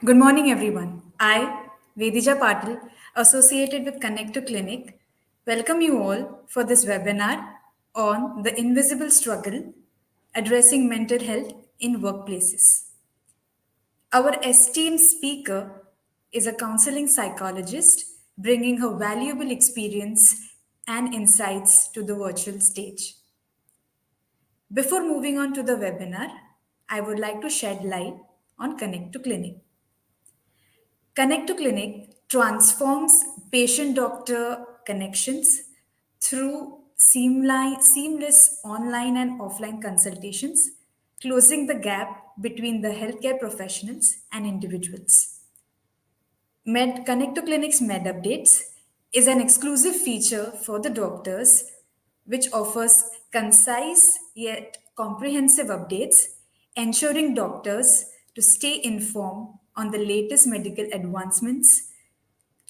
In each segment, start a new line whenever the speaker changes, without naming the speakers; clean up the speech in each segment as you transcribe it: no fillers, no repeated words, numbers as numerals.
Good morning, everyone. I, Vedija Patil, associated with Connect to Clinic, welcome you all for this webinar on the invisible struggle addressing mental health in workplaces. Our esteemed speaker is a counseling psychologist bringing her valuable experience and insights to the virtual stage. Before moving on to the webinar, I would like to shed light on Connect to Clinic. Connect to Clinic transforms patient doctor connections through seamless online and offline consultations, closing the gap between the healthcare professionals and individuals. Connect to Clinic's Med Updates is an exclusive feature for the doctors which offers concise yet comprehensive updates, ensuring doctors to stay informed on the latest medical advancements,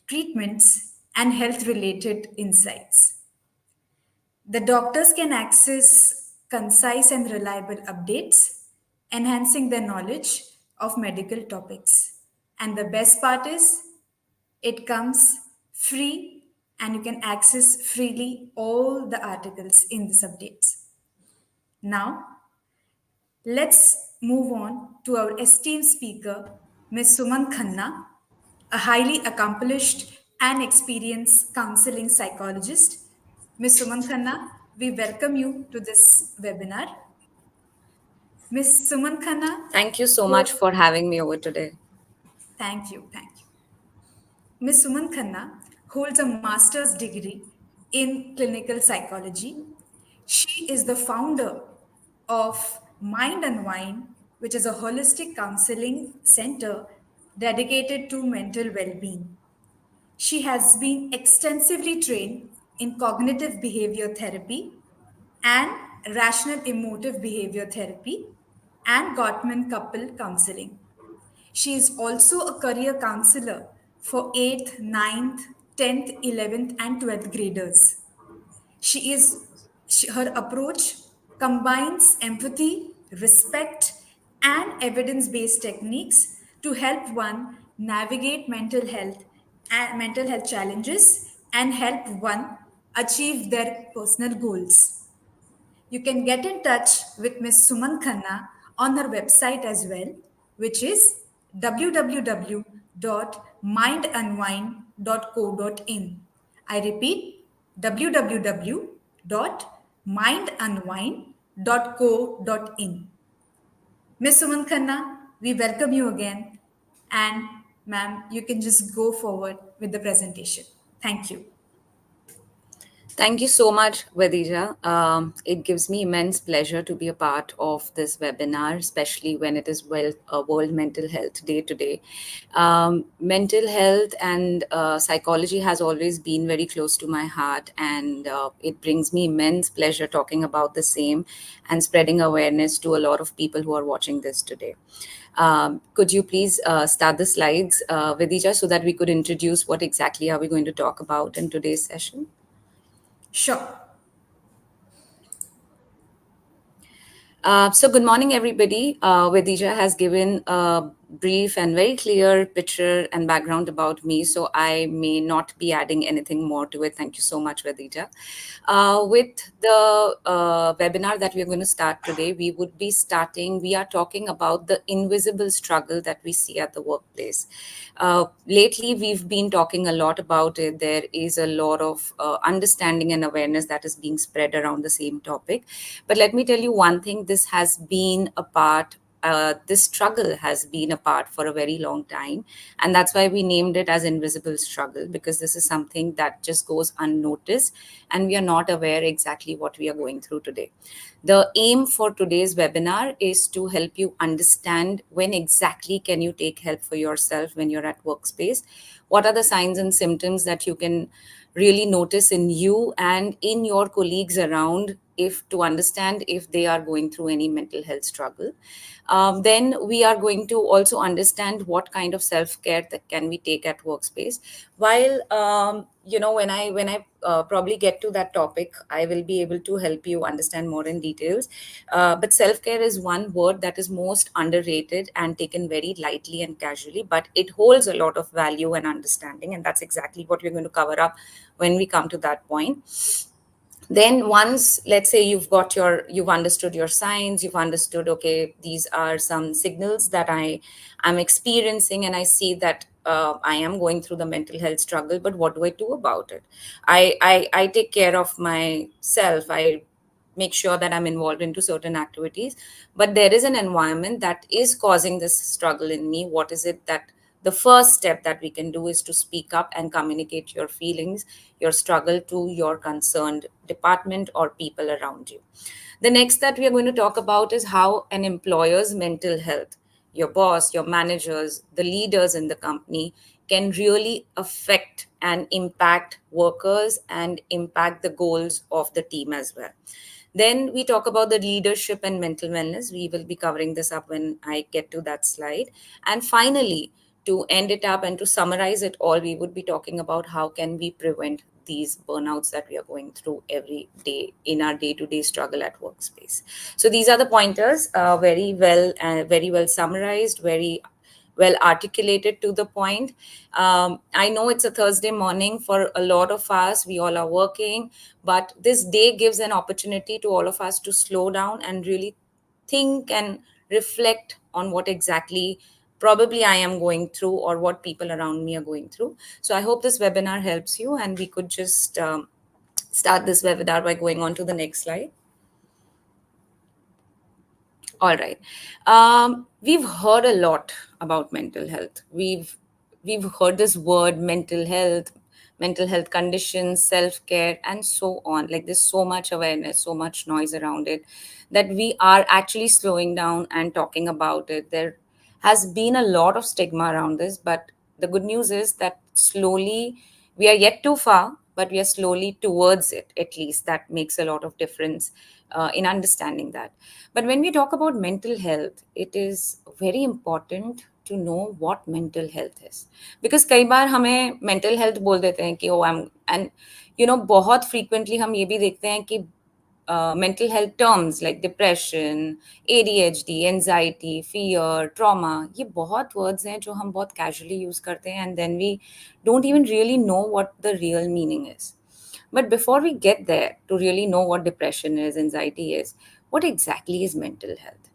treatments, and health related insights. The doctors can access concise and reliable updates, enhancing their knowledge of medical topics. And the best part is, it comes free and you can access freely all the articles in these updates. Now, let's move on to our esteemed speaker, Ms. Suman Khanna, a highly accomplished and experienced counseling psychologist. Ms. Suman Khanna, we welcome you to this webinar. Ms. Suman Khanna,
Thank you so much
hold,
for having me over today.
thank you. Ms. Suman Khanna holds a master's degree in clinical psychology. She is the founder of Mind and Wine, which is a holistic counseling center dedicated to mental well being. She has been extensively trained in cognitive behavior therapy and rational emotive behavior therapy and Gottman couple counseling. She is also a career counselor for 8th, ninth, 10th, 11th, and 12th graders. Her approach combines empathy, respect, and evidence-based techniques to help one navigate mental health challenges and help one achieve their personal goals. You can get in touch with Ms. Suman Khanna on her website as well, which is www.mindunwind.co.in. I repeat, www.mindunwind.co.in. Ms. Suman Khanna, we welcome you again. And ma'am, you can just go forward with the presentation. Thank you.
Thank you so much, Vedija. It gives me immense pleasure to be a part of this webinar, especially when it is World Mental Health Day today. Mental health and psychology has always been very close to my heart, and it brings me immense pleasure talking about the same and spreading awareness to a lot of people who are watching this today. Could you please start the slides, Vidija, so that we could introduce what exactly are we going to talk about in today's session?
Sure.
So good morning, everybody. Vedija has given a brief and very clear picture and background about me, so I may not be adding anything more to it. Thank you so much, Vedija. With the webinar that we are going to start today, we are talking about the invisible struggle that we see at the workplace. Lately, we've been talking a lot about it. There is a lot of understanding and awareness that is being spread around the same topic. But let me tell you one thing, this struggle has been a part for a very long time. And that's why we named it as invisible struggle, because this is something that just goes unnoticed and we are not aware exactly what we are going through today. The aim for today's webinar is to help you understand when exactly can you take help for yourself when you're at workspace. What are the signs and symptoms that you can really notice in you and in your colleagues around if to understand if they are going through any mental health struggle. Then we are going to also understand what kind of self care that can we take at workspace. While when I probably get to that topic, I will be able to help you understand more in details. But self care is one word that is most underrated and taken very lightly and casually, but it holds a lot of value and understanding, and that's exactly what we're going to cover up when we come to that point. Then once, let's say, you've understood your signs, you've understood, okay, these are some signals that I'm experiencing, and I see that I am going through the mental health struggle, but what do I do about it? I take care of myself. I make sure that I'm involved into certain activities, but there is an environment that is causing this struggle in me. What is it that the first step that we can do is to speak up and communicate your feelings, your struggle, to your concerned department or people around you. The next that we are going to talk about is how an employer's mental health, your boss, your managers, the leaders in the company, can really affect and impact workers and impact the goals of the team as well. Then we talk about the leadership and mental wellness. We will be covering this up when I get to that slide. And finally, to end it up and to summarize it all, we would be talking about how can we prevent these burnouts that we are going through every day in our day-to-day struggle at workspace. So these are the pointers, very well summarized, very well articulated to the point. I know it's a Thursday morning for a lot of us. We all are working, but this day gives an opportunity to all of us to slow down and really think and reflect on what exactly probably I am going through or what people around me are going through. So I hope this webinar helps you, and we could just start this webinar by going on to the next slide. All right. We've heard a lot about mental health. We've heard this word mental health conditions, self care, and so on. Like there's so much awareness, so much noise around it that we are actually slowing down and talking about it. There has been a lot of stigma around this, but the good news is that slowly we are yet too far, but we are slowly towards it. At least that makes a lot of difference in understanding that. But when we talk about mental health, it is very important to know what mental health is. Because कई बार हमें mental health बोल देते हैं कि oh I'm and बहुत frequently हम ये भी देखते हैं कि mental health terms like depression, ADHD, anxiety, fear, trauma, ये बहुत words हैं जो हम बहुत casually use करते हैं, and then we don't even really know what the real meaning is. But before we get there to really know what depression is, anxiety is, what exactly is mental health?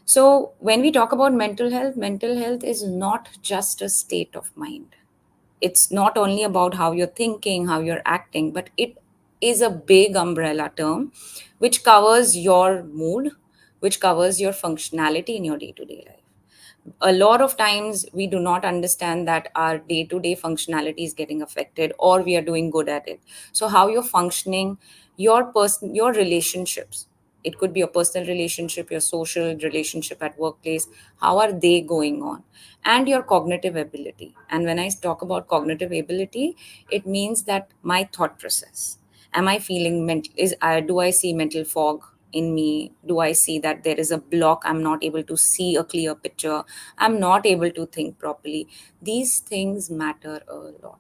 So, when we talk about mental health is not just a state of mind. It's not only about how you're thinking, how you're acting, but it is a big umbrella term which covers your mood, which covers your functionality in your day to day life. A lot of times we do not understand that our day to day functionality is getting affected or we are doing good at it. So how you're functioning, your relationships, it could be a personal relationship, your social relationship at workplace, how are they going on, and your cognitive ability. And when I talk about cognitive ability, it means that my thought process, am I feeling mental, do I see mental fog in me? Do I see that there is a block? I'm not able to see a clear picture. I'm not able to think properly. These things matter a lot.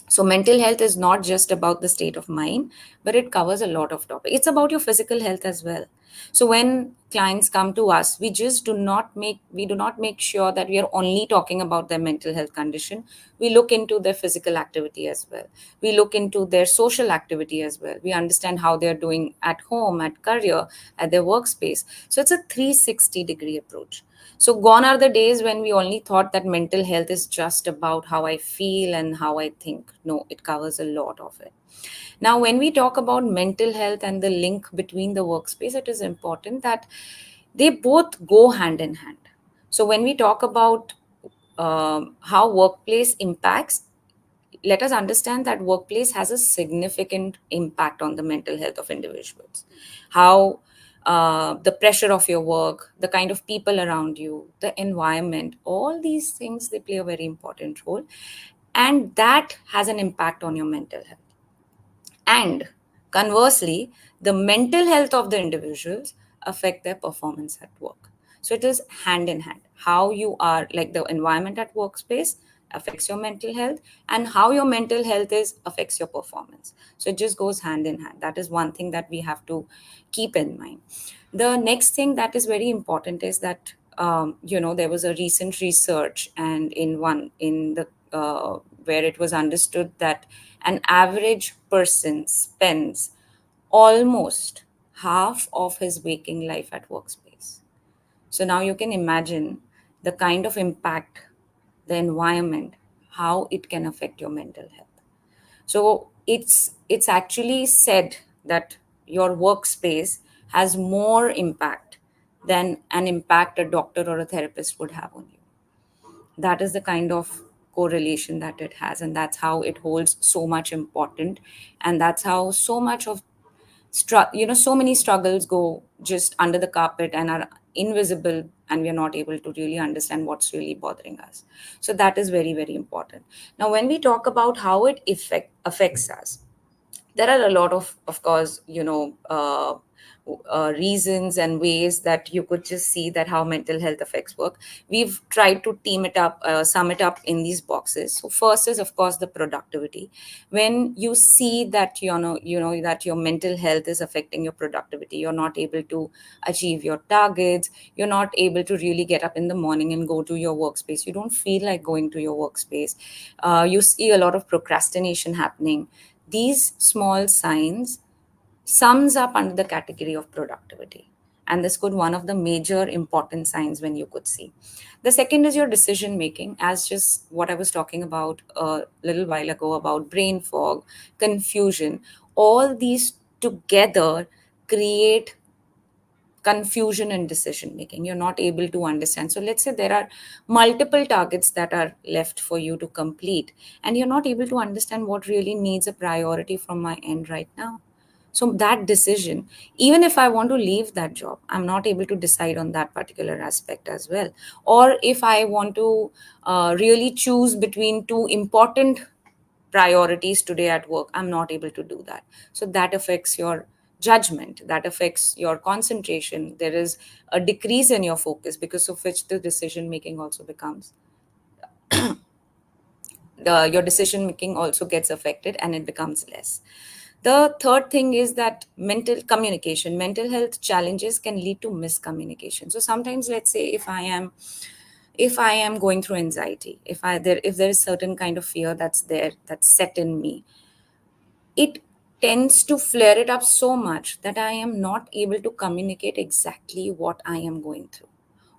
So mental health is not just about the state of mind, but it covers a lot of topics. It's about your physical health as well. So when clients come to us, we do not make sure that we are only talking about their mental health condition. We look into their physical activity as well. We look into their social activity as well. We understand how they're doing at home, at career, at their workspace. So it's a 360-degree approach. So gone are the days when we only thought that mental health is just about how I feel and how I think. No, it covers a lot of it. Now, when we talk about mental health and the link between the workspace, it is important that they both go hand in hand. So when we talk about how workplace impacts, let us understand that workplace has a significant impact on the mental health of individuals. How the pressure of your work, the kind of people around you, the environment, all these things, they play a very important role, and that has an impact on your mental health. And conversely, the mental health of the individuals affect their performance at work. So it is hand in hand. How you are, like the environment at workspace affects your mental health, and how your mental health is affects your performance. So it just goes hand in hand. That is one thing that we have to keep in mind. The next thing that is very important is that there was a recent research, and in the where it was understood that an average person spends almost half of his waking life at workspace. So now you can imagine the kind of impact, the environment, how it can affect your mental health. So it's actually said that your workspace has more impact than an impact a doctor or a therapist would have on you. That is the kind of correlation that it has, and that's how it holds so much important, and that's how so much of so many struggles go just under the carpet and are invisible, and we are not able to really understand what's really bothering us. So that is very, very important. Now when we talk about how it affects us, there are a lot of course, reasons and ways that you could just see that how mental health affects work. We've tried to team it up, sum it up in these boxes. So first is of course the productivity. When you see that that your mental health is affecting your productivity, you're not able to achieve your targets, you're not able to really get up in the morning and go to your workspace, you don't feel like going to your workspace, you see a lot of procrastination happening. These small signs sums up under the category of productivity, and this could one of the major important signs when you could see. The second is your decision making, as just what I was talking about a little while ago about brain fog, confusion. All these together create confusion in decision making. You're not able to understand. So let's say there are multiple targets that are left for you to complete, and you're not able to understand what really needs a priority from my end right now. So that decision, even if I want to leave that job, I'm not able to decide on that particular aspect as well. Or if I want to really choose between two important priorities today at work, I'm not able to do that. So that affects your judgment, that affects your concentration. There is a decrease in your focus, because of which the decision making also becomes your decision making also gets affected, and it becomes less. The third thing is that mental health challenges can lead to miscommunication. So sometimes, let's say if I am going through anxiety, if there is certain kind of fear that's set in me, it tends to flare it up so much that I am not able to communicate exactly what I am going through.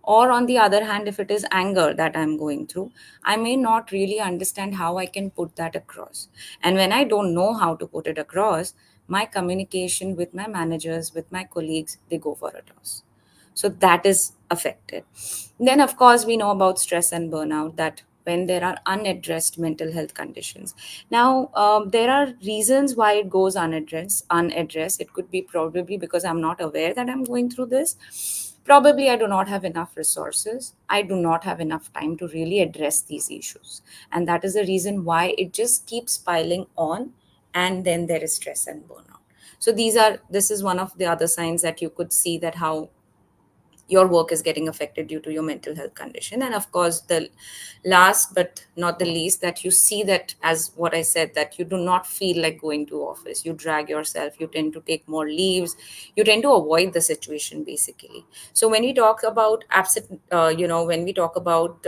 Or, on the other hand, if it is anger that I'm going through, I may not really understand how I can put that across. And when I don't know how to put it across, my communication with my managers, with my colleagues, they go for a toss. So that is affected. Then of course we know about stress and burnout, that when there are unaddressed mental health conditions. Now there are reasons why it goes unaddressed. It could be probably because I'm not aware that I'm going through this. Probably I do not have enough resources, I do not have enough time to really address these issues, and that is the reason why it just keeps piling on, and then there is stress and burnout. So this is one of the other signs that you could see that how your work is getting affected due to your mental health condition. And of course, the last but not the least, that you see that, as what I said, that you do not feel like going to office, you drag yourself, you tend to take more leaves, you tend to avoid the situation basically. So when we talk about absent when we talk about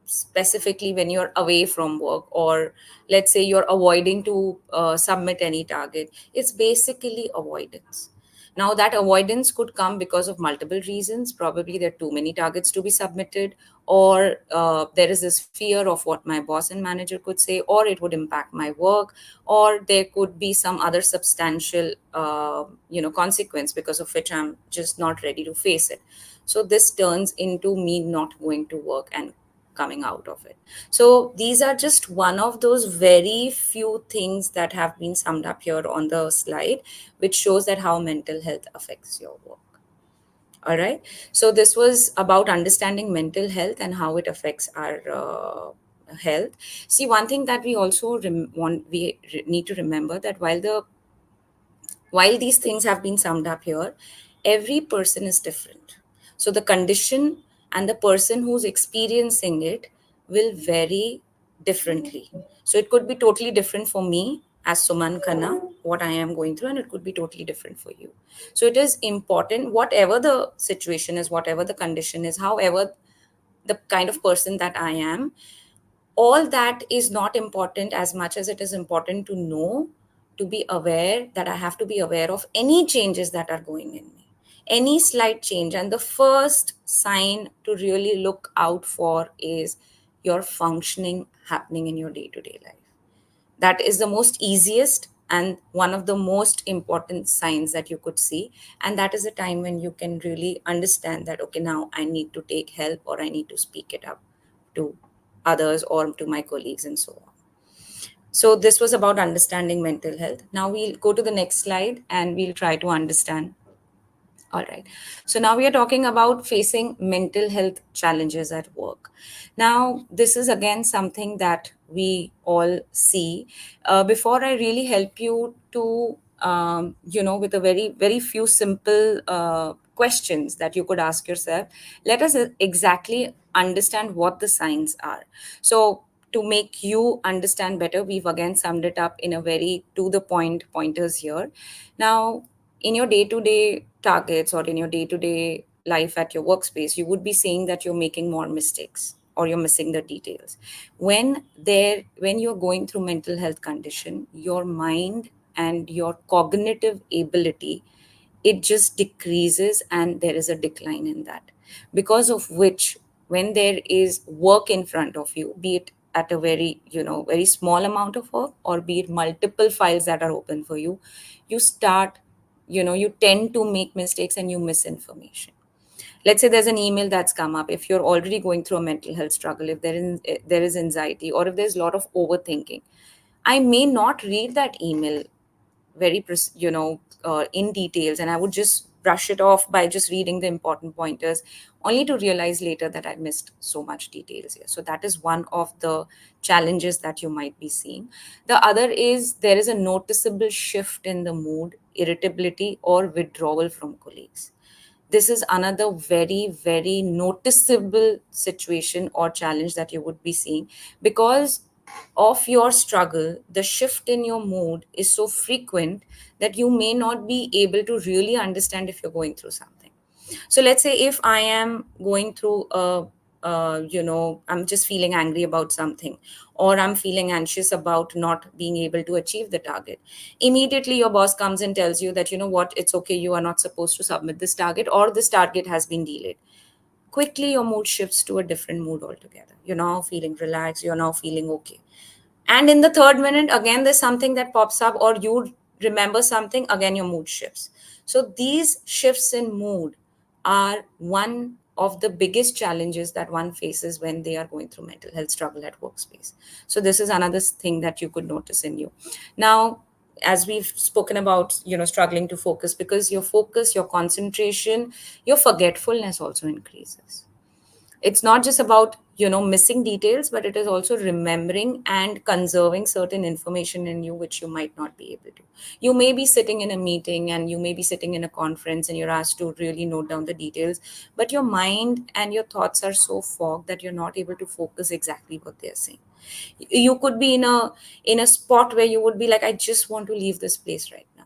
specifically when you're away from work, or let's say you're avoiding to submit any target, it's basically avoidance. Now, that avoidance could come because of multiple reasons. Probably there are too many targets to be submitted, or there is this fear of what my boss and manager could say, or it would impact my work, or there could be some other substantial, consequence because of which I'm just not ready to face it. So this turns into me not going to work and coming out of it. So these are just one of those very few things that have been summed up here on the slide, which shows that how mental health affects your work. All right. So this was about understanding mental health and how it affects our health. See, one thing that we also need to remember, that while the While these things have been summed up here, every person is different. So the condition and the person who's experiencing it will vary differently. So it could be totally different for me as Suman Khanna, what I am going through, and it could be totally different for you. So it is important, whatever the situation is, whatever the condition is, however the kind of person that I am, all that is not important as much as it is important to know, to be aware that I have to be aware of any changes that are going in me, any slight change. And the first sign to really look out for is your functioning happening in your day to day life. That is the most easiest and one of the most important signs that you could see. And that is a time when you can really understand that, okay, now I need to take help or I need to speak it up to others or to my colleagues and so on. So this was about understanding mental health. Now we'll go to the next slide and we'll try to understand. All right. So now we are talking about facing mental health challenges at work. Now, this is again something that we all see. Before I really help you to, with a very few simple questions that you could ask yourself, let us exactly understand what the signs are. So, to make you understand better, we've again summed it up in a very to the point pointers here. Now, in your day to day targets or in your day to day life at your workspace, you would be saying that you're making more mistakes or you're missing the details. When you're going through mental health condition, your mind and your cognitive ability, it just decreases and there is a decline in that, because of which when there is work in front of you, be it at a very small amount of work or be it multiple files that are open for you, you start, you tend to make mistakes and you miss information. Let's say there's an email that's come up. If you're already going through a mental health struggle, if there is anxiety or if there's a lot of overthinking, I may not read that email in details, and I would just brush it off by just reading the important pointers, only to realize later that I missed so much details here. So that is one of the challenges that you might be seeing. The other is there is a noticeable shift in the mood, irritability or withdrawal from colleagues. This is another very noticeable situation or challenge that you would be seeing, because of your struggle, the shift in your mood is so frequent that you may not be able to really understand if you're going through something. So let's say if I am going through I'm just feeling angry about something, or I'm feeling anxious about not being able to achieve the target. Immediately, your boss comes and tells you that, you know what, it's okay, you are not supposed to submit this target, or this target has been delayed. Quickly, your mood shifts to a different mood altogether. You're now feeling relaxed, you're now feeling okay. And in the third minute, again, there's something that pops up, or you remember something, again, your mood shifts. So these shifts in mood are one of the biggest challenges that one faces when they are going through mental health struggle at workspace. So this is another thing that you could notice in you. Now, as we've spoken about, struggling to focus, because your focus, your concentration, your forgetfulness also increases. It's not just about, missing details, but it is also remembering and conserving certain information in you which you might not be able to. You may be sitting in a meeting and you may be sitting in a conference and you're asked to really note down the details, but your mind and your thoughts are so fogged that you're not able to focus exactly what they're saying. You could be in a spot where you would be like, I just want to leave this place right now.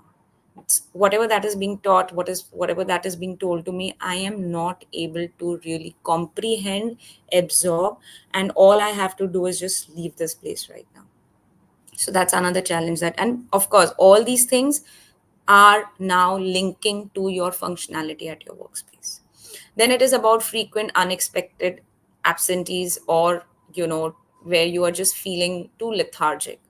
Whatever that is being taught, whatever that is being told to me, I am not able to really comprehend, absorb, and all I have to do is just leave this place right now. So that's another challenge. That, and of course, all these things are now linking to your functionality at your workspace. Then it is about frequent unexpected absentees, or where you are just feeling too lethargic,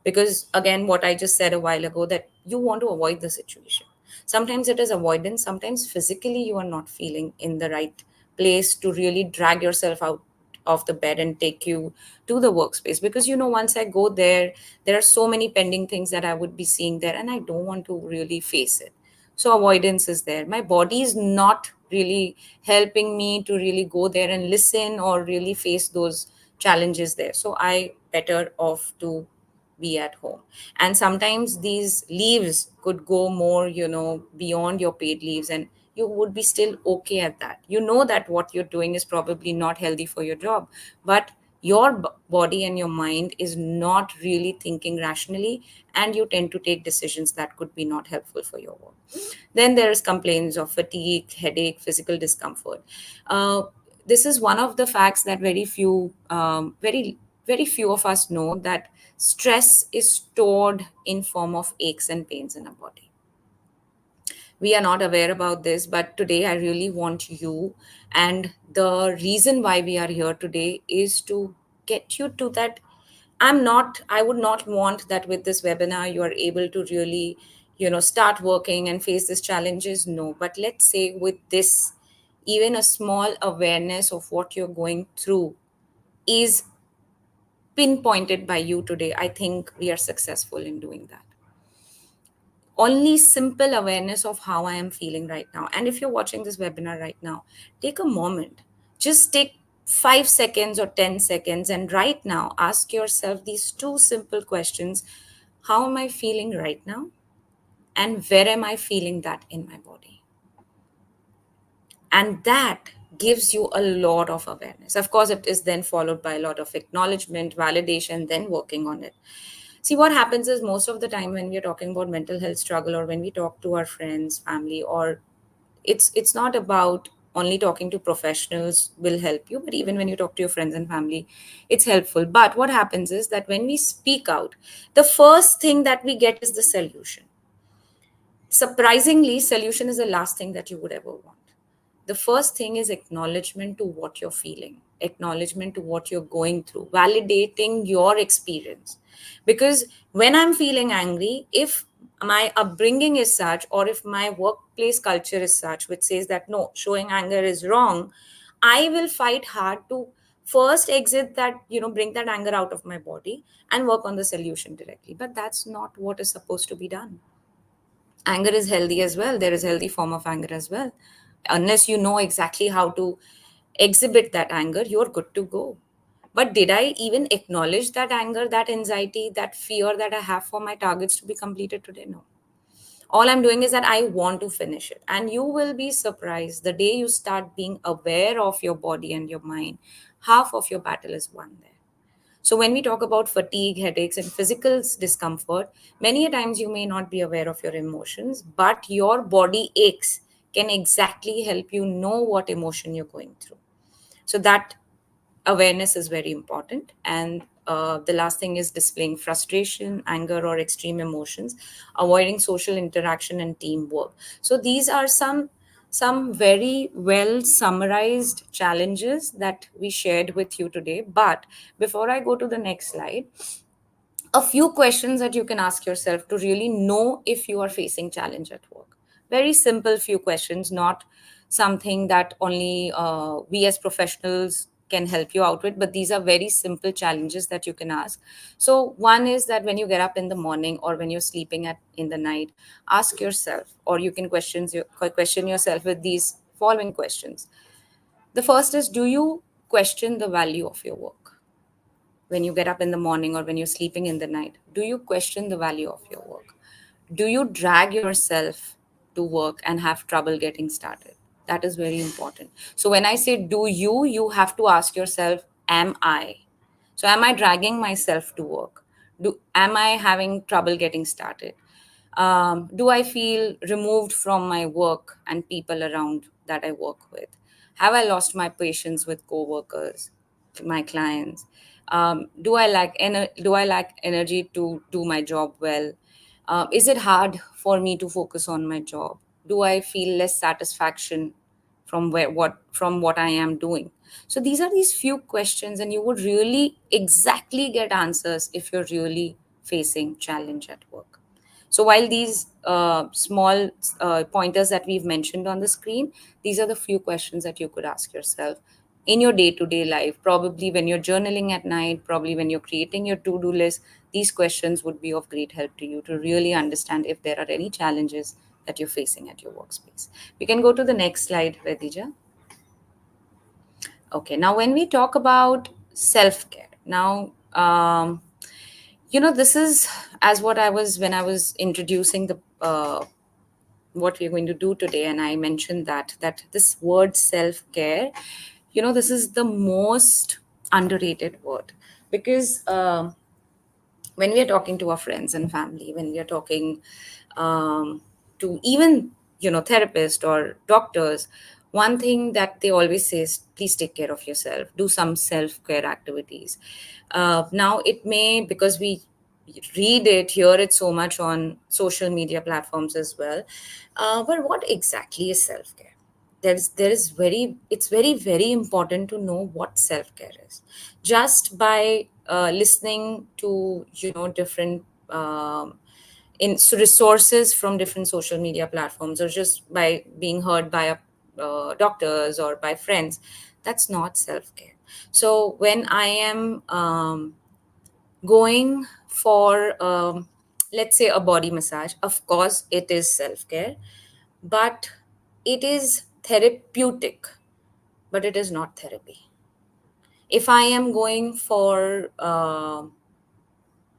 because again, what I just said a while ago, that you want to avoid the situation. Sometimes it is avoidance, sometimes physically you are not feeling in the right place to really drag yourself out of the bed and take you to the workspace, because once I go there, there are so many pending things that I would be seeing there and I don't want to really face it. So avoidance is there. My body is not really helping me to really go there and listen or really face those challenges there. So I better off to be at home. And sometimes these leaves could go more, beyond your paid leaves, and you would be still okay at that. You know that what you're doing is probably not healthy for your job, but your body and your mind is not really thinking rationally, and you tend to take decisions that could be not helpful for your work. Then there is complaints of fatigue, headache, physical discomfort. uh, this is one of the facts that very few of us know, that stress is stored in form of aches and pains in our body. We are not aware about this, but today I really want you, and the reason why we are here today is to get you to that. I would not want that with this webinar you are able to really, start working and face these challenges. No, but let's say with this, even a small awareness of what you're going through is pinpointed by you today. I think we are successful in doing that. Only simple awareness of how I am feeling right now. And if you're watching this webinar right now, take a moment. Just take 5 seconds or 10 seconds, and right now ask yourself these two simple questions. How am I feeling right now? And where am I feeling that in my body? And that gives you a lot of awareness. Of course, it is then followed by a lot of acknowledgement, validation, then working on it. See, what happens is most of the time when we're talking about mental health struggle, or when we talk to our friends, family, or it's not about only talking to professionals will help you, but even when you talk to your friends and family, it's helpful. But what happens is that when we speak out, the first thing that we get is the solution. Surprisingly, solution is the last thing that you would ever want. The first thing is acknowledgement to what you're feeling, acknowledgement to what you're going through, validating your experience. Because when I'm feeling angry, if my upbringing is such, or if my workplace culture is such, which says that no, showing anger is wrong, I will fight hard to first exit that, bring that anger out of my body and work on the solution directly. But that's not what is supposed to be done. Anger is healthy as well. There is healthy form of anger as well. Unless you know exactly how to exhibit that anger, you're good to go. But did I even acknowledge that anger, that anxiety, that fear that I have for my targets to be completed today? No. All I'm doing is that I want to finish it. And you will be surprised the day you start being aware of your body and your mind, half of your battle is won there. So when we talk about fatigue, headaches, and physical discomfort, many a times you may not be aware of your emotions, but your body aches can exactly help you know what emotion you're going through. So that awareness is very important. And the last thing is displaying frustration, anger, or extreme emotions, avoiding social interaction and teamwork. So these are some very well summarized challenges that we shared with you today. But before I go to the next slide, a few questions that you can ask yourself to really know if you are facing challenge at work. Very simple few questions, not something that only we as professionals can help you out with, but these are very simple challenges that you can ask. So one is that when you get up in the morning, or when you're sleeping at in the night, ask yourself, or you can question yourself with these following questions. The first is, do you question the value of your work? When you get up in the morning, or when you're sleeping in the night, do you question the value of your work? Do you drag yourself to work and have trouble getting started? That is very important. So when I say do you have to ask yourself, am I? So am I dragging myself to work? Am I having trouble getting started? Do I feel removed from my work and people around that I work with? Have I lost my patience with coworkers, my clients? Do I lack energy to do my job well? Is it hard for me to focus on my job? Do I feel less satisfaction from what I am doing? So these are these few questions, and you would really exactly get answers if you're really facing challenge at work. So while these small pointers that we've mentioned on the screen, these are the few questions that you could ask yourself in your day-to-day life. Probably when you're journaling at night, probably when you're creating your to-do list, these questions would be of great help to you to really understand if there are any challenges that you're facing at your workspace. We can go to the next slide, Vedija. Okay, now when we talk about self-care, now This is as what I was when I was introducing the what we're going to do today, and I mentioned that this word self care, this is the most underrated word, because when we are talking to our friends and family, when we are talking to even therapists or doctors, one thing that they always say is, please take care of yourself, do some self care activities. Now it may, because we read it, hear it so much on social media platforms as well, but what exactly is self care? There is very it's very, very important to know what self care is. Just by listening to different resources from different social media platforms, or just by being heard by doctors or by friends, that's not self care. So when I am going for, let's say, a body massage, of course it is self care, but it is therapeutic, but it is not therapy. If I am going for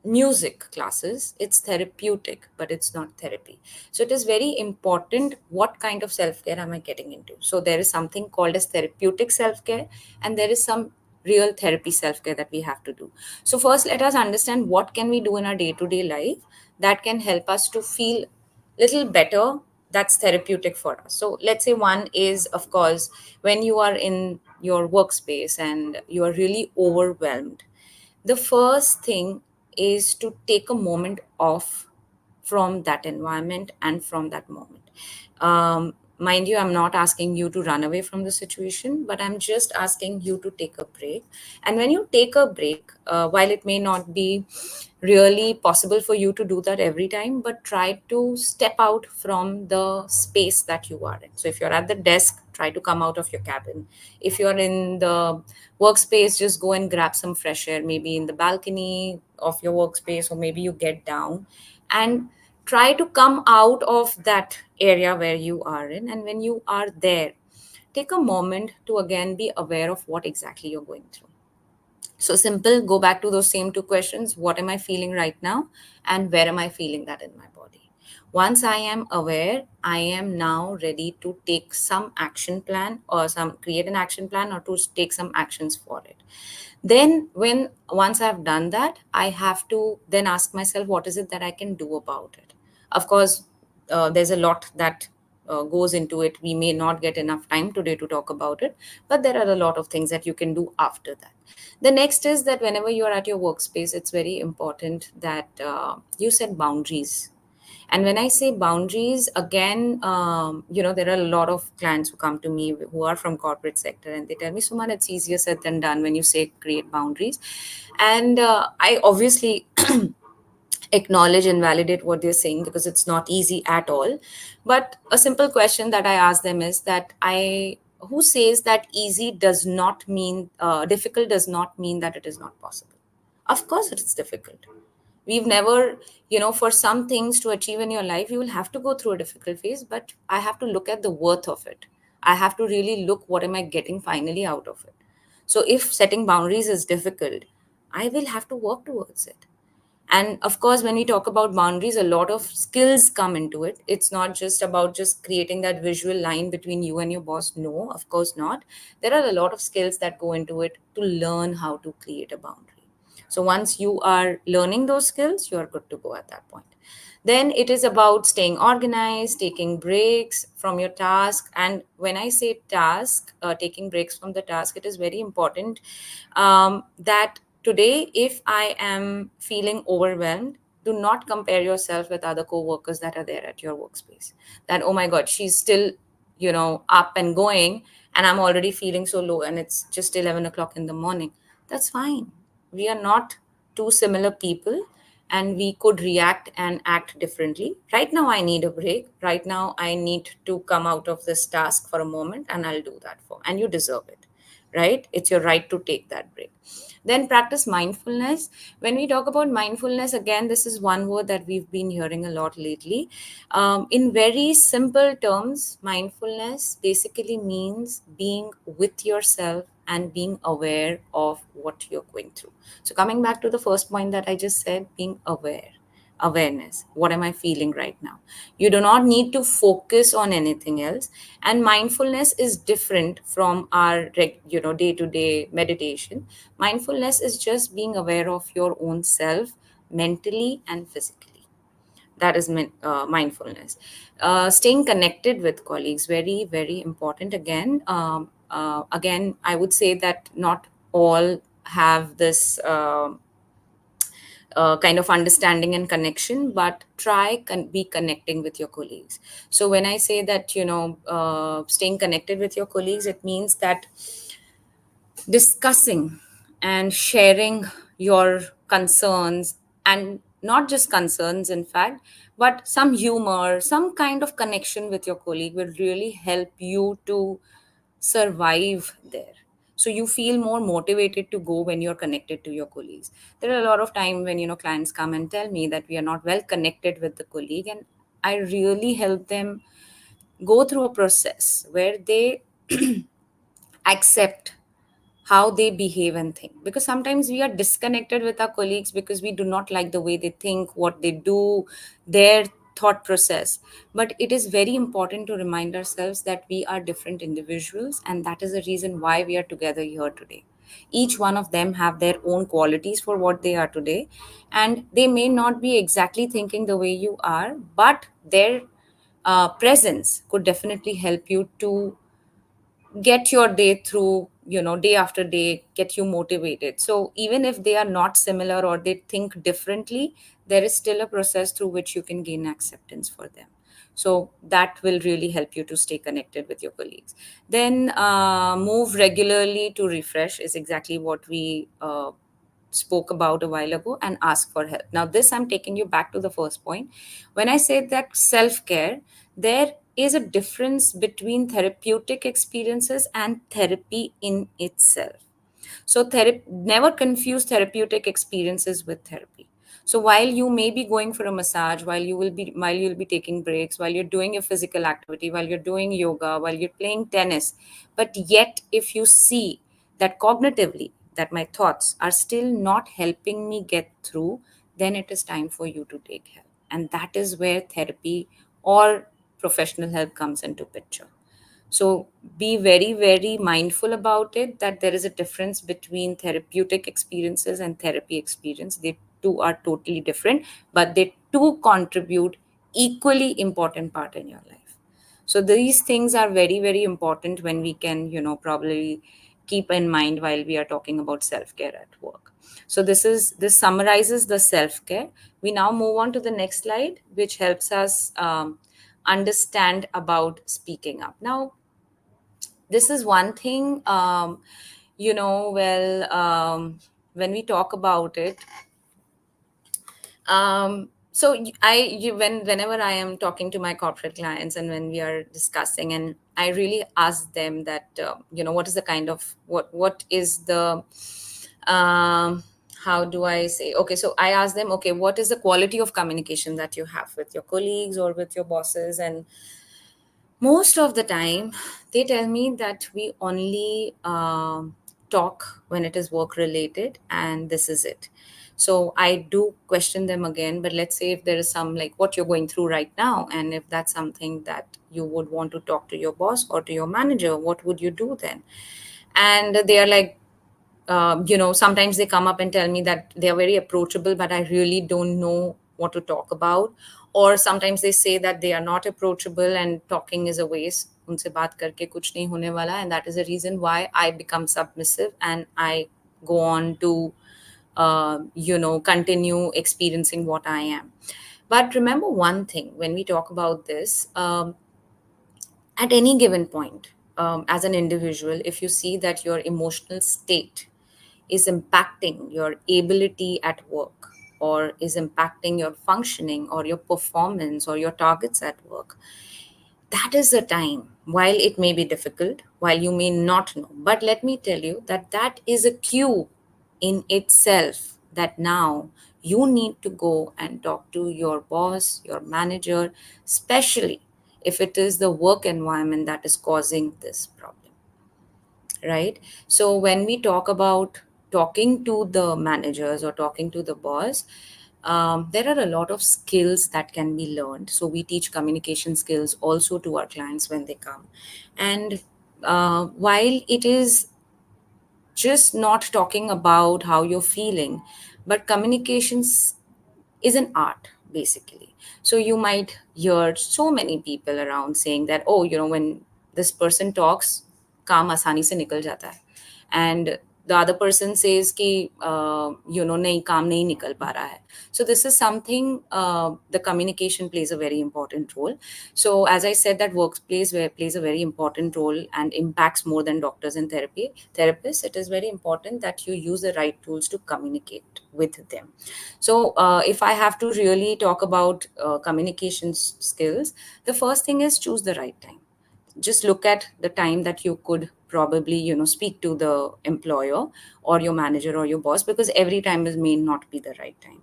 music classes, it's therapeutic, but it's not therapy. So it is very important what kind of self-care am I getting into. So there is something called as therapeutic self-care, and there is some real therapy self-care that we have to do. So first, let us understand what can we do in our day-to-day life that can help us to feel little better, that's therapeutic for us. So let's say one is, of course, when you are in your workspace and you are really overwhelmed, the first thing is to take a moment off from that environment and from that moment. Mind you, I'm not asking you to run away from the situation, but I'm just asking you to take a break. And when you take a break, while it may not be really possible for you to do that every time, but try to step out from the space that you are in. So if you're at the desk, try to come out of your cabin. If you're in the workspace, just go and grab some fresh air, maybe in the balcony of your workspace, or maybe you get down and try to come out of that area where you are in. And when you are there, take a moment to again be aware of what exactly you're going through. So simple, go back to those same two questions. What am I feeling right now? And where am I feeling that in my body? Once I am aware, I am now ready to take some action plan, or some create an action plan, or to take some actions for it. Then when once I've done that, I have to then ask myself, what is it that I can do about it? Of course, there's a lot that goes into it. We may not get enough time today to talk about it, but there are a lot of things that you can do after that. The next is that whenever you are at your workspace, it's very important that you set boundaries. And when I say boundaries, again, there are a lot of clients who come to me who are from corporate sector, and they tell me, Suman, it's easier said than done when you say create boundaries. And I obviously acknowledge and validate what they're saying, because it's not easy at all. But a simple question that I ask them is that I who says that easy does not mean difficult, does not mean that it is not possible. Of course it's difficult. We've never, for some things to achieve in your life, you will have to go through a difficult phase, but I have to look at the worth of it. I have to really look, what am I getting finally out of it? So if setting boundaries is difficult, I will have to work towards it. And of course, when we talk about boundaries, a lot of skills come into it. It's not just about just creating that visual line between you and your boss. No, of course not. There are a lot of skills that go into it to learn how to create a boundary. So once you are learning those skills, you are good to go at that point. Then it is about staying organized, taking breaks from your task. And when I say task, taking breaks from the task, it is very important that today, if I am feeling overwhelmed, do not compare yourself with other co-workers that are there at your workspace. That, oh my God, she's still, up and going, and I'm already feeling so low, and it's just 11 o'clock in the morning. That's fine. We are not two similar people, and we could react and act differently. Right now, I need a break. Right now, I need to come out of this task for a moment, and I'll do that and you deserve it, right? It's your right to take that break. Then practice mindfulness. When we talk about mindfulness, again, this is one word that we've been hearing a lot lately. In very simple terms, mindfulness basically means being with yourself and being aware of what you're going through. So, coming back to the first point that I just said, being aware, awareness. What am I feeling right now? You do not need to focus on anything else. And mindfulness is different from our day to day meditation. Mindfulness is just being aware of your own self, mentally and physically. That is mindfulness. Staying connected with colleagues, very very important. Again, I would say that not all have this kind of understanding and connection, but be connecting with your colleagues. So when I say that, staying connected with your colleagues, it means that discussing and sharing your concerns, and not just concerns in fact, but some humor, some kind of connection with your colleague will really help you to survive there. So you feel more motivated to go when you're connected to your colleagues. There are a lot of time when clients come and tell me that we are not well connected with the colleague, and I really help them go through a process where they accept how they behave and think, because sometimes we are disconnected with our colleagues because we do not like the way they think, what they do, their thought process. But it is very important to remind ourselves that we are different individuals, and that is the reason why we are together here today. Each one of them have their own qualities for what they are today, and they may not be exactly thinking the way you are, but their presence could definitely help you to get your day through, day after day, get you motivated. So even if they are not similar or they think differently, there is still a process through which you can gain acceptance for them. So that will really help you to stay connected with your colleagues. Then move regularly to refresh is exactly what we spoke about a while ago, and ask for help. Now, this I'm taking you back to the first point. When I said that self care, there is a difference between therapeutic experiences and therapy in itself. So, never confuse therapeutic experiences with therapy. So, while you may be going for a massage, while you'll be taking breaks, while you're doing your physical activity, while you're doing yoga, while you're playing tennis, but yet if you see that cognitively that my thoughts are still not helping me get through, then it is time for you to take help, and that is where therapy or professional help comes into picture. So be very, very mindful about it, that there is a difference between therapeutic experiences and therapy experience. They two are totally different, but they two contribute equally important part in your life. So these things are very, very important when we can, probably keep in mind while we are talking about self-care at work. So this summarizes the self-care. We now move on to the next slide, which helps us understand about speaking up. Now, this is one thing, when we talk about it, whenever I am talking to my corporate clients and when we are discussing, and I really ask them that, what is the kind of, what is the, um, how do I say, okay, so I ask them, okay, what is the quality of communication that you have with your colleagues or with your bosses? And most of the time they tell me that we only talk when it is work related, and this is it. So I do question them again, but let's say if there is some, like what you're going through right now, and if that's something that you would want to talk to your boss or to your manager, what would you do then? And they are like, sometimes they come up and tell me that they are very approachable, but I really don't know what to talk about. Or sometimes they say that they are not approachable and talking is a waste. उनसे बात करके कुछ नहीं होने वाला, and that is the reason why I become submissive and I go on to, continue experiencing what I am. But remember one thing when we talk about this, at any given point, as an individual, if you see that your emotional state is impacting your ability at work, or is impacting your functioning or your performance or your targets at work, that is the time, while it may be difficult, while you may not know, but let me tell you that that is a cue in itself, that now you need to go and talk to your boss, your manager, especially if it is the work environment that is causing this problem. right? So when we talk about talking to the managers or talking to the boss, there are a lot of skills that can be learned. So we teach communication skills also to our clients when they come. And while it is just not talking about how you're feeling, but communications is an art basically. So you might hear so many people around saying that, oh, when this person talks, काम आसानी से निकल जाता है, and the other person says कि नहीं, काम नहीं निकल पा रहा है. So this is something, the communication plays a very important role. So as I said, that workplace where plays a very important role and impacts more than doctors and therapists. It is very important that you use the right tools to communicate with them. So if I have to really talk about communication skills, the first thing is choose the right time. Just look at the time that you could probably speak to the employer or your manager or your boss, because every time is may not be the right time.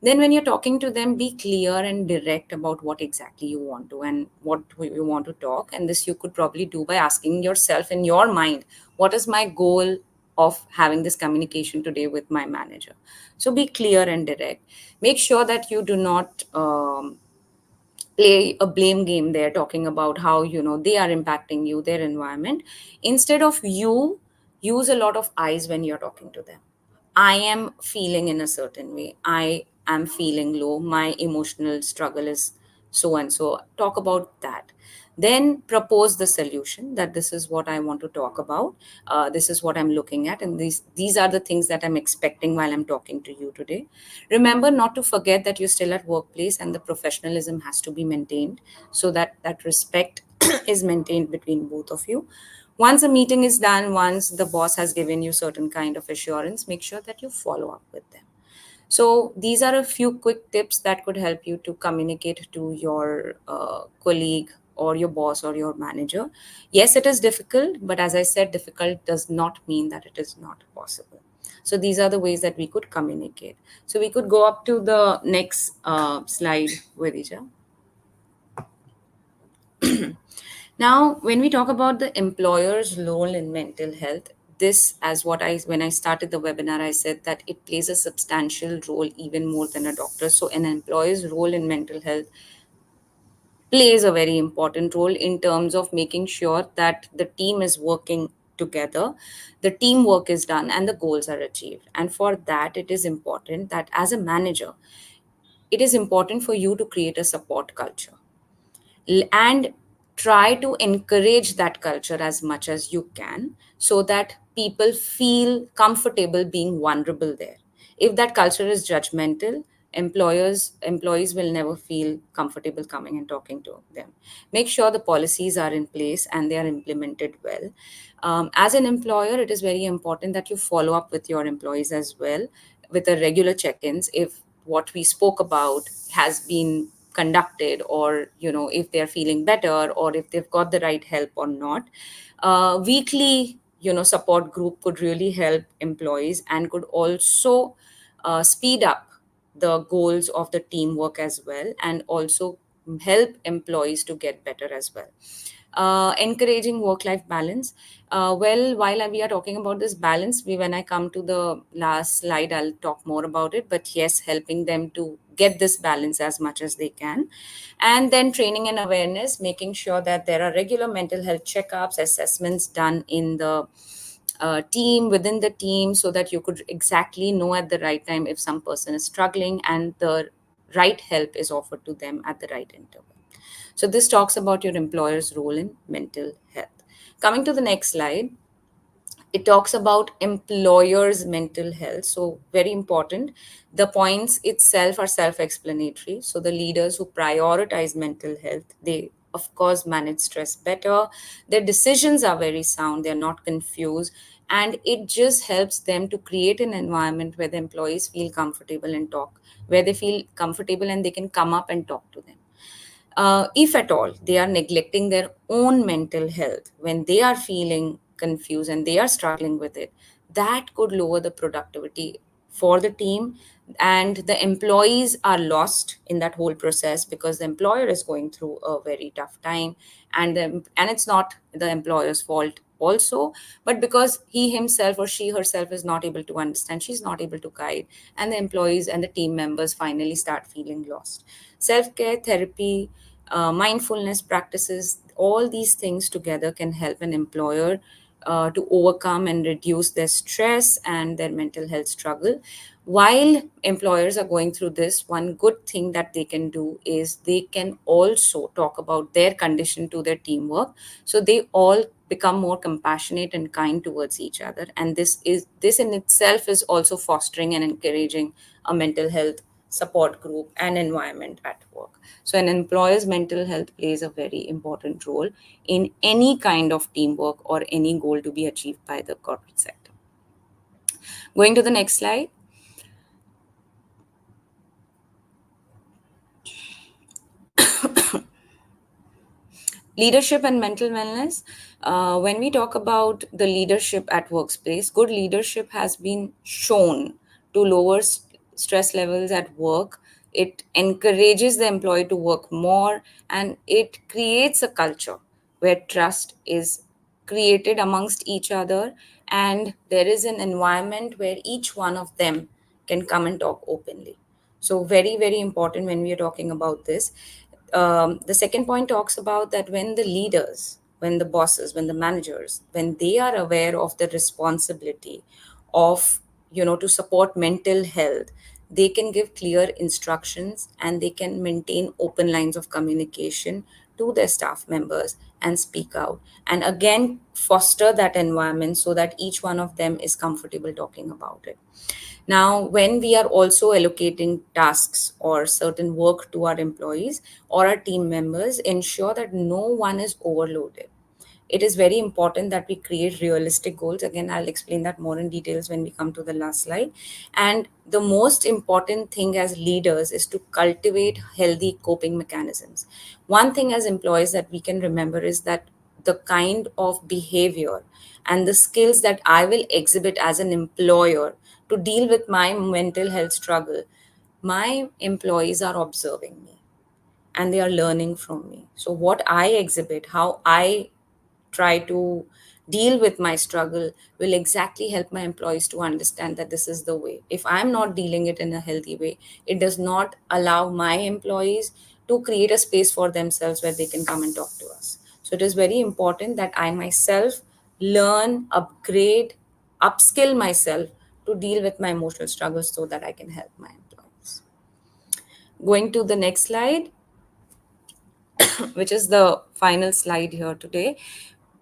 Then when you're talking to them, be clear and direct about what exactly you want to and what you want to talk. And this you could probably do by asking yourself in your mind, what is my goal of having this communication today with my manager? So be clear and direct. Make sure that you do not play a blame game there, talking about how they are impacting you, their environment. Instead of you, use a lot of eyes when you're talking to them. I am feeling in a certain way, I am feeling low, my emotional struggle is so and so. Talk about that. Then propose the solution, that this is what I want to talk about, this is what I'm looking at, and these are the things that I'm expecting while I'm talking to you today. Remember not to forget that you're still at workplace and the professionalism has to be maintained, so that that respect is maintained between both of you. Once a meeting is done, once the boss has given you certain kind of assurance, make sure that you follow up with them. So these are a few quick tips that could help you to communicate to your colleague or your boss or your manager. Yes, it is difficult, but as I said, difficult does not mean that it is not possible. So these are the ways that we could communicate. So we could go up to the next slide, Vidija. Now, when we talk about the employer's role in mental health, this, as what when I started the webinar, I said that it plays a substantial role, even more than a doctor. So, an employer's role in mental health plays a very important role in terms of making sure that the team is working together, the teamwork is done, and the goals are achieved. And for that, it is important that as a manager, it is important for you to create a support culture and try to encourage that culture as much as you can, so that people feel comfortable being vulnerable there. If that culture is judgmental, employees will never feel comfortable coming and talking to them. Make sure the policies are in place and they are implemented well. As an employer, it is very important that you follow up with your employees as well, with a regular check-ins, if what we spoke about has been conducted, or if they're feeling better, or if they've got the right help or not. Weekly support group could really help employees and could also speed up the goals of the teamwork as well, and also help employees to get better as well. Encouraging work life balance. Well, while we are talking about this balance, when I come to the last slide, I'll talk more about it. But yes, helping them to get this balance as much as they can. And then training and awareness, making sure that there are regular mental health checkups, assessments done in the team, within the team, so that you could exactly know at the right time if some person is struggling, and the right help is offered to them at the right interval. So this talks about your employer's role in mental health. Coming to the next slide, it talks about employers' mental health. So very important. The points itself are self-explanatory. So the leaders who prioritize mental health, they of course manage stress better. Their decisions are very sound. They're not confused. And it just helps them to create an environment where the employees feel comfortable and talk, where they feel comfortable and they can come up and talk to them. If at all they are neglecting their own mental health, when they are feeling confused and they are struggling with it, that could lower the productivity for the team, and the employees are lost in that whole process because the employer is going through a very tough time, and it's not the employer's fault also, but because he himself or she herself is not able to understand, she's not able to guide, and the employees and the team members finally start feeling lost. Self-care, therapy, mindfulness practices, all these things together can help an employer to overcome and reduce their stress and their mental health struggle. While employers are going through this, one good thing that they can do is they can also talk about their condition to their teamwork, so they all become more compassionate and kind towards each other. And this in itself is also fostering and encouraging a mental health support group and environment at work. So an employer's mental health plays a very important role in any kind of teamwork or any goal to be achieved by the corporate sector. Going to the next slide. Leadership and mental wellness. When we talk about the leadership at workplace, good leadership has been shown to lower stress levels at work. It encourages the employee to work more, and it creates a culture where trust is created amongst each other, and there is an environment where each one of them can come and talk openly. So very, very important when we are talking about this. The second point talks about that when the leaders, when the bosses, when the managers, when they are aware of the responsibility of, to support mental health, they can give clear instructions and they can maintain open lines of communication to their staff members and speak out, and again foster that environment so that each one of them is comfortable talking about it. Now, when we are also allocating tasks or certain work to our employees or our team members, ensure that no one is overloaded. It is very important that we create realistic goals. Again, I'll explain that more in details when we come to the last slide. And the most important thing as leaders is to cultivate healthy coping mechanisms. One thing as employees that we can remember is that the kind of behavior and the skills that I will exhibit as an employer to deal with my mental health struggle, my employees are observing me and they are learning from me. So, what I exhibit, how I try to deal with my struggle will exactly help my employees to understand that this is the way. If I'm not dealing it in a healthy way, it does not allow my employees to create a space for themselves where they can come and talk to us. So it is very important that I myself learn, upgrade, upskill myself to deal with my emotional struggles so that I can help my employees. Going to the next slide, which is the final slide here today.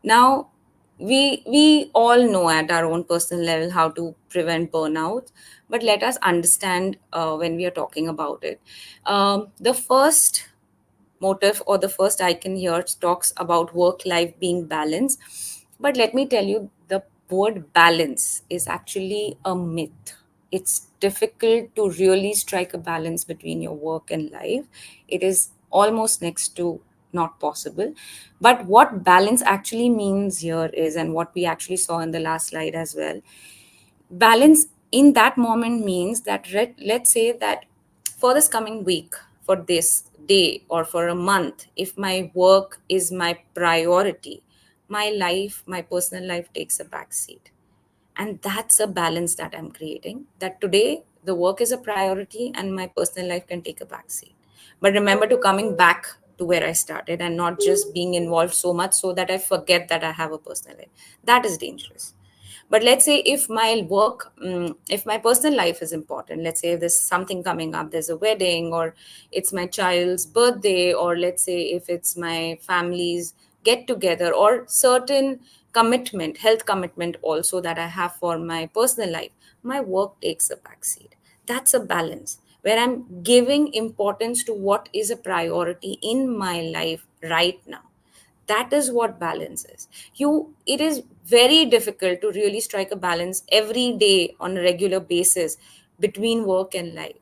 Now, we all know at our own personal level how to prevent burnout, but let us understand when we are talking about it. The first motive or the first icon here talks about work life being balanced. But let me tell you, the word balance is actually a myth. It's difficult to really strike a balance between your work and life. It is almost next to not possible. But what balance actually means here is, and what we actually saw in the last slide as well, balance in that moment means that let's say that for this coming week, for this day, or for a month, if my work is my priority, my life, my personal life takes a back seat. And that's a balance that I'm creating, that today the work is a priority and my personal life can take a back seat. But remember to coming back to where I started and not just being involved so much so that I forget that I have a personal life. That is dangerous. But let's say if my work, if my personal life is important, let's say if there's something coming up, there's a wedding, or it's my child's birthday, or let's say if it's my family's get together, or certain commitment, health commitment also that I have for my personal life, my work takes a backseat. That's a balance where I'm giving importance to what is a priority in my life right now. That is what balance is. It is very difficult to really strike a balance every day on a regular basis between work and life.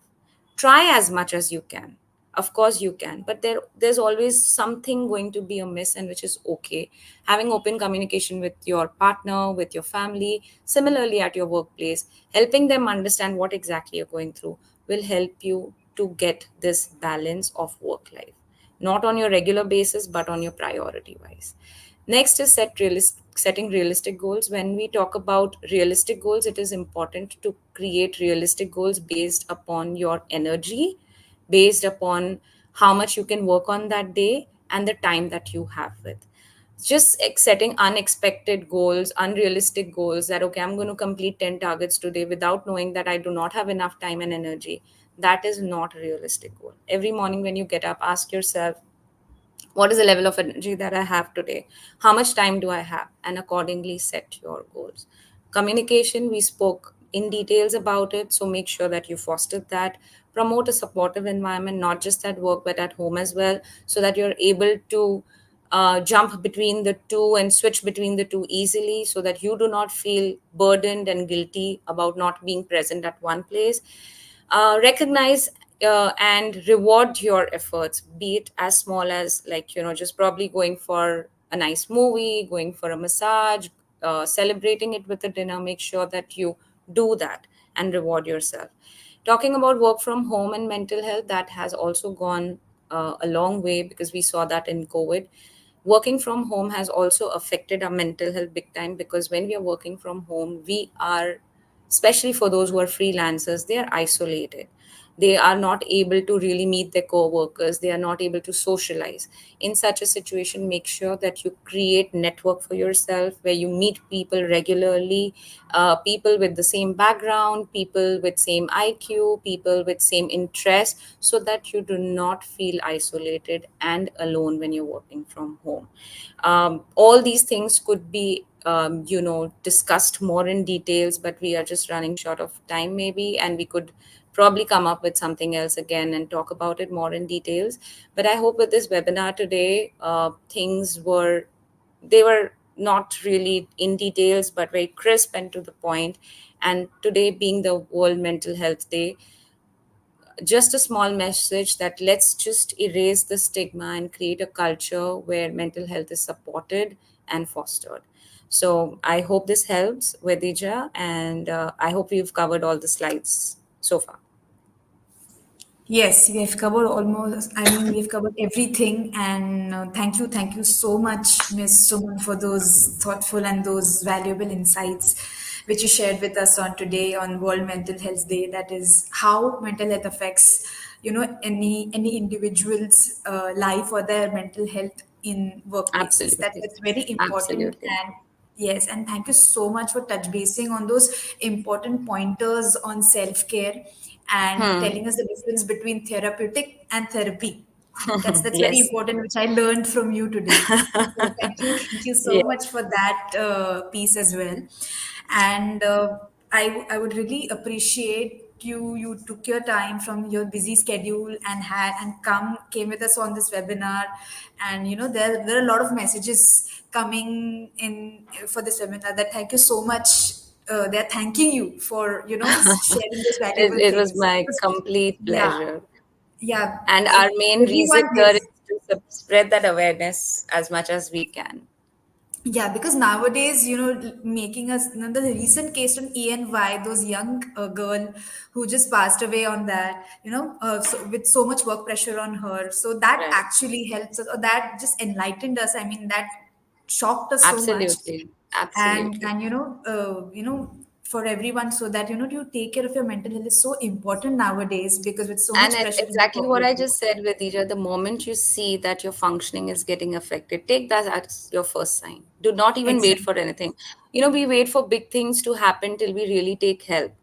Try as much as you can. Of course you can, but there's always something going to be amiss, and which is okay. Having open communication with your partner, with your family, similarly at your workplace, helping them understand what exactly you're going through will help you to get this balance of work life, not on your regular basis but on your priority wise. Next is set setting realistic goals. When we talk about realistic goals, it is important to create realistic goals based upon your energy, based upon how much you can work on that day and the time that you have with. Just setting unexpected goals, unrealistic goals, that okay, I'm going to complete 10 targets today without knowing that I do not have enough time and energy, that is not a realistic goal. Every morning when you get up, ask yourself, what is the level of energy that I have today? How much time do I have? And accordingly set your goals. Communication, we spoke in details about it, so make sure that you foster that. Promote a supportive environment, not just at work but at home as well, so that you're able to jump between the two and switch between the two easily, so that you do not feel burdened and guilty about not being present at one place. Recognize and reward your efforts, be it as small as, like, just probably going for a nice movie, going for a massage, celebrating it with a dinner. Make sure that you do that and reward yourself. Talking about work from home and mental health, that has also gone a long way, because we saw that in COVID. Working from home has also affected our mental health big time, because when we are working from home, we are, especially for those who are freelancers, they are isolated. They are not able to really meet their co-workers, they are not able to socialize. In such a situation, make sure that you create network for yourself, where you meet people regularly, people with the same background, people with same IQ, people with same interests, so that you do not feel isolated and alone when you're working from home. All these things could be discussed more in details, but we are just running short of time maybe, and we could probably come up with something else again and talk about it more in details. But I hope with this webinar today, things were, they were not really in details but very crisp and to the point. And today being the World Mental Health Day, just a small message that let's just erase the stigma and create a culture where mental health is supported and fostered. So I hope this helps, Vedija, and I hope we've covered all the slides so far.
Yes, we have covered almost, I mean, we've covered everything. And thank you so much, Miss Suman, for those thoughtful and those valuable insights which you shared with us on today on World Mental Health Day. That is how mental health affects, any individual's life or their mental health in workplaces.
Absolutely.
That's very important.
Absolutely.
And yes, and thank you so much for touch basing on those important pointers on self care and
Hmm.
telling us the difference between therapeutic and therapy. That's very
Yes.
important, which I learned from you today. So thank you so
Yeah.
much for that piece as well. And I would really appreciate you took your time from your busy schedule and had and came with us on this webinar. And there are a lot of messages coming in for this webinar, that thank you so much. They're thanking you for sharing those valuable
It was
things.
my
Because,
complete
yeah,
pleasure.
yeah,
And our main reason
everyone
here is
is.
to spread that awareness as much as we can.
Yeah, because nowadays, making us the recent case on ENY, those young girl who just passed away on that, so, with so much work pressure on her. So that
Right.
actually helps us, or that just enlightened us. I mean, that shocked us so much.
Absolutely.
And
Absolutely.
for everyone, so that you take care of your mental health is so important nowadays, because with so
And
much pressure in the
exactly what
corporate
I
world.
just said, Vidija, the moment you see that your functioning is getting affected, take that as your first sign. Do not even wait for
Exactly.
anything. We wait for big things to happen till we really take help.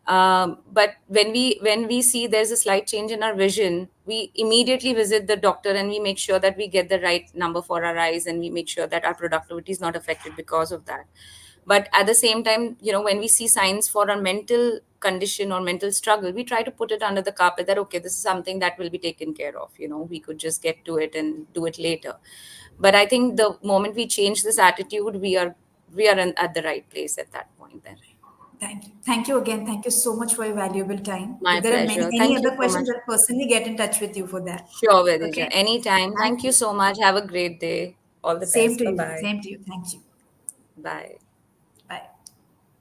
But when we see there's a slight change in our vision, we immediately visit the doctor and we make sure that we get the right number for our eyes, and we make sure that our productivity is not affected because of that. But at the same time, when we see signs for our mental condition or mental struggle, we try to put it under the carpet, that okay, this is something that will be taken care of, we could just get to it and do it later. But I think the moment we change this attitude, we are at the right place at that point then.
Thank you. Thank you again. Thank you so much for your valuable time.
My
If there are
pleasure.
any
Thank you
other
so
questions,
much.
I'll personally get in touch with you for that.
Sure, Vedija,
Okay?
anytime.
Thank
Thank you
you.
so much. Have a great day. All the
Same
best.
to
Bye
you.
bye.
Same to you. Thank you.
Bye.